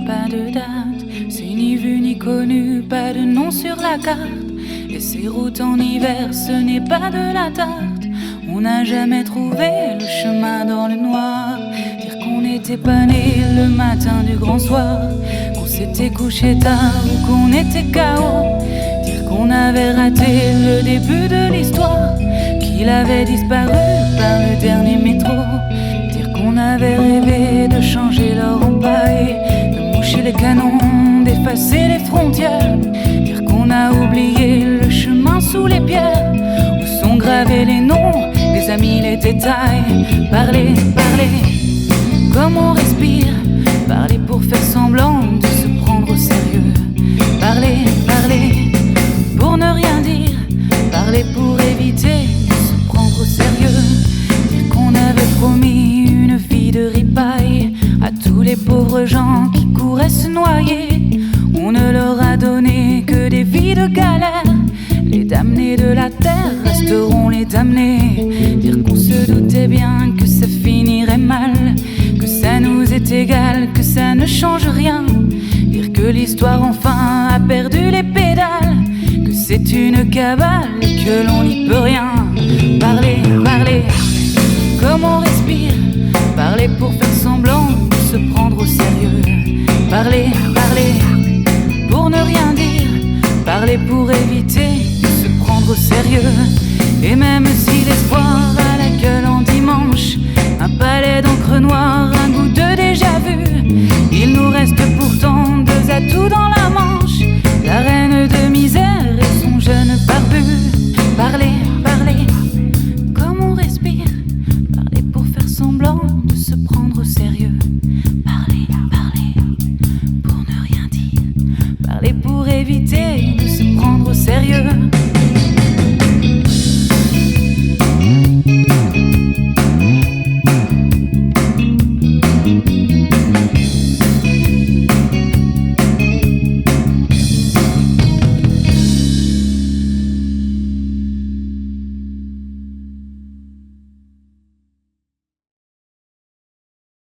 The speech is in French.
pas de date, c'est ni vu ni connu, pas de nom sur la carte. Et ces routes en hiver, ce n'est pas de la tarte. On n'a jamais trouvé le chemin dans le noir. Dire qu'on n'était pas né le matin du grand soir, qu'on s'était couché tard ou qu'on était KO. Dire qu'on avait raté le début de l'histoire, qu'il avait disparu par le dernier métro. Dire qu'on avait rêvé de changer l'or en paille, de moucher les canons, d'effacer les frontières. Dire qu'on a oublié le chemin sous les pierres, où sont gravés les noms, les amis, les détails. Parler, parler, comme on respire. Parler pour faire semblant de se prendre au sérieux. Parler, parler, pour ne rien dire. Parler pour éviter de se prendre au sérieux. Dire qu'on avait promis une vie de ripaille à tous les pauvres gens qui couraient se noyer. On ne leur a donné que des vies de galère. Les damnés de la terre resteront les damnés. Dire qu'on se doutait bien que ça finirait mal, que ça nous est égal, que ça ne change rien. Dire que l'histoire enfin a perdu les pédales, que c'est une cabale et que l'on n'y peut rien. Parler, parler, comme on respire. Parler pour faire semblant de se prendre au sérieux. Parler, parler, pour ne rien dire. Parler pour éviter de se prendre au sérieux. Et même si l'espoir a la gueule en dimanche, un palais d'encre noire, un goût de déjà-vu, il nous reste pourtant deux atouts dans la manche, la reine de misère et son jeune barbu. Parler, parler, comme on respire. Parler pour faire semblant de se prendre au sérieux. Parler, parler, pour ne rien dire. Parler pour éviter de se prendre au sérieux.